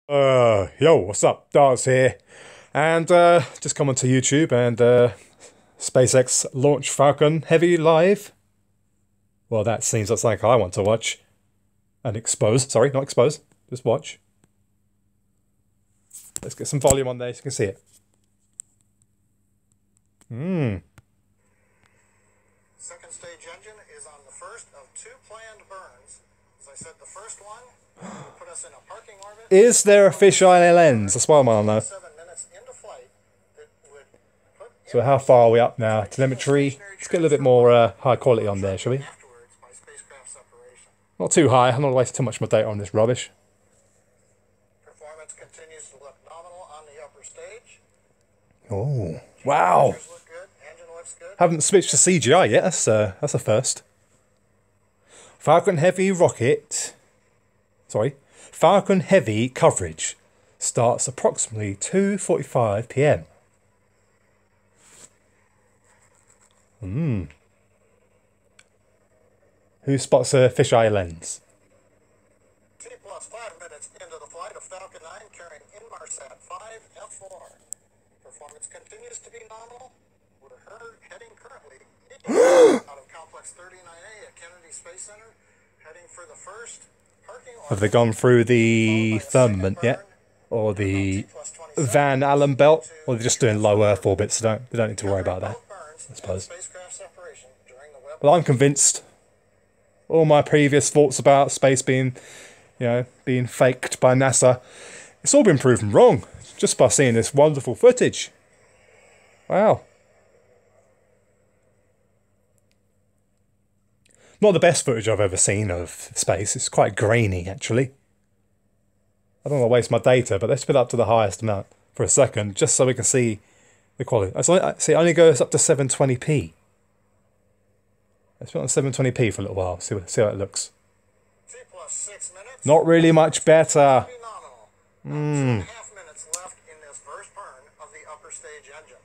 Yo, what's up? Darts here, and just come onto YouTube and SpaceX launch Falcon Heavy live. Well, that seems that's like I want to watch and expose. Sorry, not expose. Just watch. Let's get some volume on there so you can see it. Second stage engine is on the first of two planned burns. As I said, the first one will put us in a parking orbit. Is there a fisheye lens? That's what I want to know. 7 minutes into flight that would put So how far are we up now? Telemetry. Let's get a little bit more high quality on there, shall we? afterwards by spacecraft separation. Not too high. I'm not wasting too much of my data on this rubbish. Performance continues to look nominal on the upper stage. Oh, wow. Pictures look good. Engine looks good. Haven't switched to CGI yet. That's a first. Falcon Heavy rocket. Sorry, Falcon Heavy coverage starts approximately 2:45 p.m. Who spots a fisheye lens? T plus 5 minutes into the flight of Falcon 9 carrying Inmarsat 5 F4. Performance continues to be nominal. We're heading currently out of Complex 39A at Kennedy Space Center, heading for the first parking orbit. Have they gone through the firmament yet, or the Van Allen belt, or they're just doing low Earth orbits? So they don't need to worry about that. I suppose. Well, I'm convinced. All my previous thoughts about space being, being faked by NASA, it's all been proven wrong just by seeing this wonderful footage. Wow. Not the best footage I've ever seen of space. It's quite grainy, actually. I don't want to waste my data, but let's put it up to the highest amount for a second, just so we can see the quality. See, it only goes up to 720p. Let's put it on 720p for a little while, see how it looks. T plus 6 minutes. Not really much better. 2.5 minutes left in this first burn of the upper stage engine.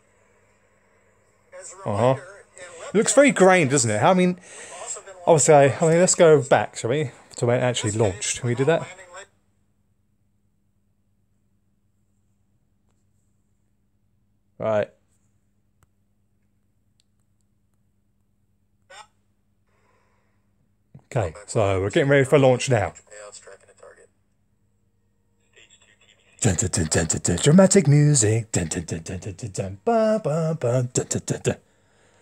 As a reminder, It looks very grained, doesn't it? I mean, obviously, let's go back, shall we, to when it actually launched. Can we do that? Right. Okay, so we're getting ready for launch now. Dun, dun, dun, dun, dun, dun, dramatic music. Dun, dun, dun, dun, dun, dun, dun, ba, ba, ba, dun, dun, dun, dun.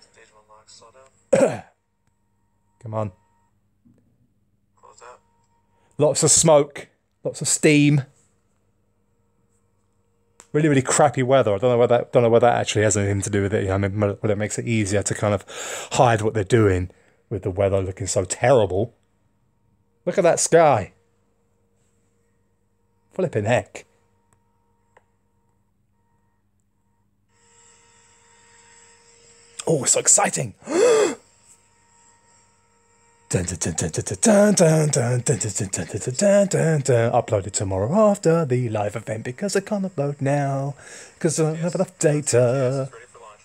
Stage 1 lock, slow down. Come on. Close out. Lots of smoke, lots of steam. Really, really crappy weather. I don't know whether that actually has anything to do with it. I mean, whether it makes it easier to kind of hide what they're doing with the weather looking so terrible. Look at that sky. Flipping heck. Oh, it's so exciting. Uploaded tomorrow after the live event because I can't upload now because I don't have enough data. Ready for launch.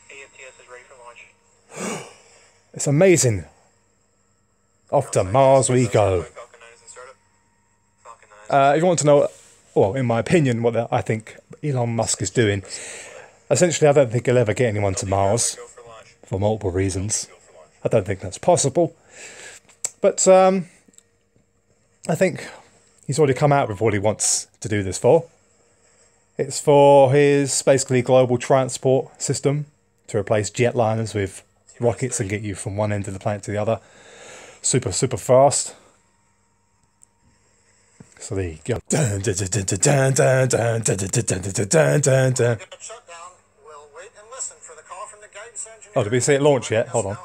AFTS is ready for launch. It's amazing. Off to Mars we go. Falcon 9 is in startup. Falcon 9. If you want to know, well, in my opinion, what I think Elon Musk is doing, essentially, I don't think he'll ever get anyone to Mars Go for launch. for multiple reasons. Go for launch. I don't think that's possible. But I think he's already come out with what he wants to do this for. It's for his basically global transport system to replace jetliners with rockets and get you from one end of the planet to the other super, super fast. So there you go. Shutdown. We'll wait and listen for the call from the guidance engineer. Oh, did we see it launch yet? Hold on. To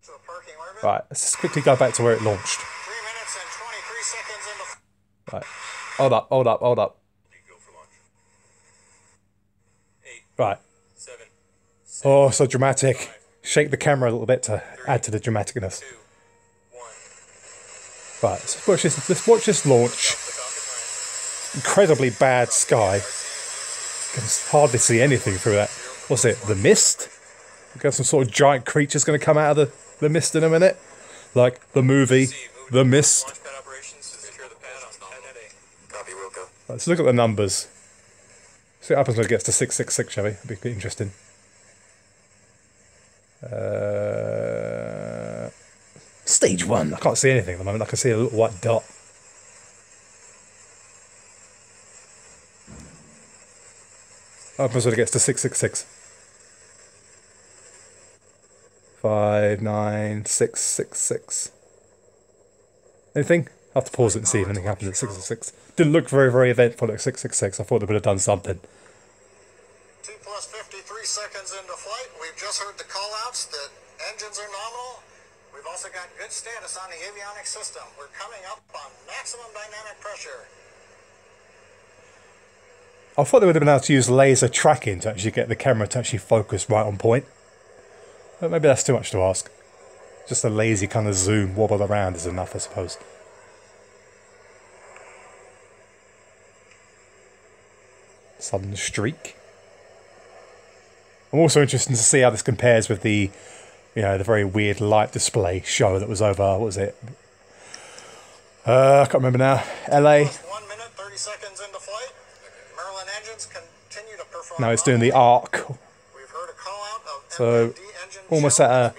the parking orbit. Right, let's just quickly go back to where it launched. 3 minutes and 23 seconds into. Right, hold up. Go for launch. 8, Right. 7, Oh, so dramatic. Shake the camera a little bit to add to the dramaticness. 2, 1. Right, let's watch this launch. Incredibly bad sky. You can hardly see anything through that. What's it? The mist? We've got some sort of giant creature's going to come out of the mist in a minute. Like the movie, The Mist. Launchpad operations to secure the pad on pad A. Copy, Wilco. Let's look at the numbers. See what happens when it gets to 666, shall we? It'd be quite interesting. Stage 1. I can't see anything at the moment. I can see a little white dot. What happens when it gets to 666? 59666. Anything? I'll have to pause it and see if anything happens at 666. Didn't look very, very eventful at 666. I thought they would have done something. T plus 53 seconds into flight. We've just heard the call-outs that engines are nominal. We've also got good status on the avionics system. We're coming up on maximum dynamic pressure. I thought they would have been able to use laser tracking to actually get the camera to actually focus right on point. But maybe that's too much to ask. Just a lazy kind of zoom, wobble around is enough, I suppose. Sudden streak. I'm also interested to see how this compares with the, you know, the very weird light display show that was over, what was it? I can't remember now. LA. 1 minute, 30 seconds into flight. Merlin engines continue to perform. Now it's doing the arc. We've heard a call out of So almost at a,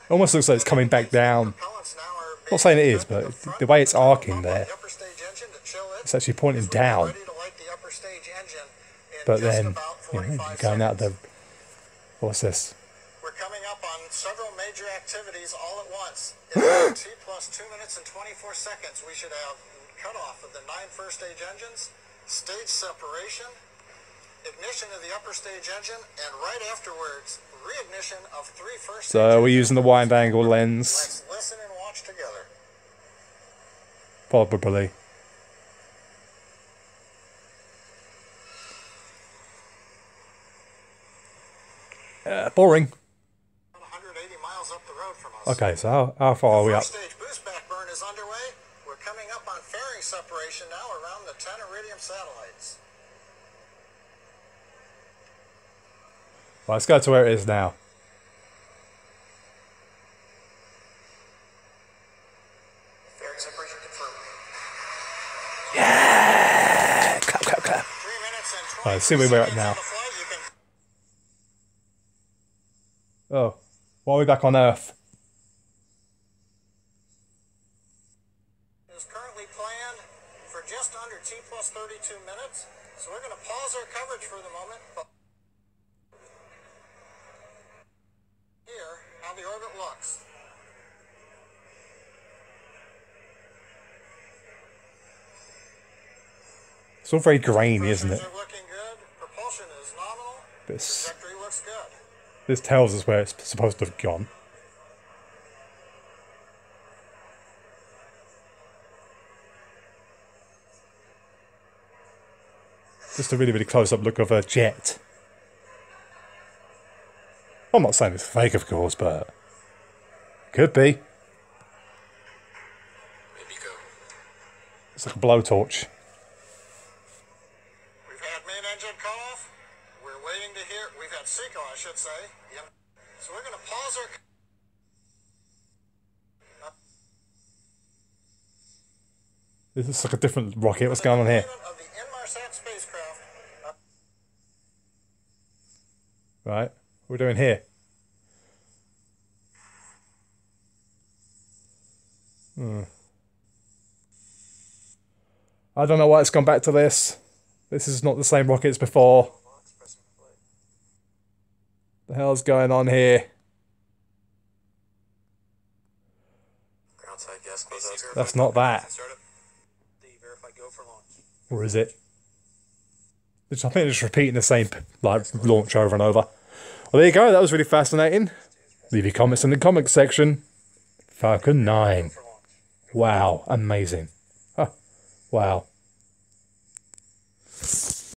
almost looks like it's coming back down. I'm not saying it is, but the way it's arcing there, it's actually pointing down. But then, you know, you're going out the, what's this? We're coming up on several major activities all at once. In T plus 2 minutes and 24 seconds, we should have cutoff of the 9 first stage engines, stage separation, ignition of the upper stage engine, and right afterwards, reignition of 3 first stage So we're using the wide angle lens. Let's listen and watch together. Probably. Boring. 180 miles up the road from us. Okay, so how far are we up? First stage boost back burn is underway. We're coming up on fairing separation now around the 10 iridium satellites. Well, let's go to where it is now. Fairing separation confirmed. Yeah! Clap, clap, clap. 3 minutes and 20 Alright, let's see where we're at now. flight. You can Oh, why are we back on Earth? is currently planned for just under T plus 32 minutes. So we're going to pause our coverage for the moment. But here, how the orbit looks. It's all very grainy, isn't it? Pressures are looking good. Propulsion is nominal. This, Trajectory looks good. this tells us where it's supposed to have gone. Just a really, really close-up look of a jet. I'm not saying it's fake, of course, but could be. It's like a blowtorch. We've had main engine call off. We're waiting to hear. We've had SECO, I should say. Yep. So we're going to pause our. This is like a different rocket. What's going on here? Of the Inmarsat spacecraft. Right, what are we doing here? I don't know why it's gone back to this. This is not the same rocket as before. The hell's going on here? That's not that. Or is it? I think they're just repeating the same like launch over and over. Well, there you go. That was really fascinating. Leave your comments in the comments section. Falcon 9. Wow, amazing. Huh. Wow.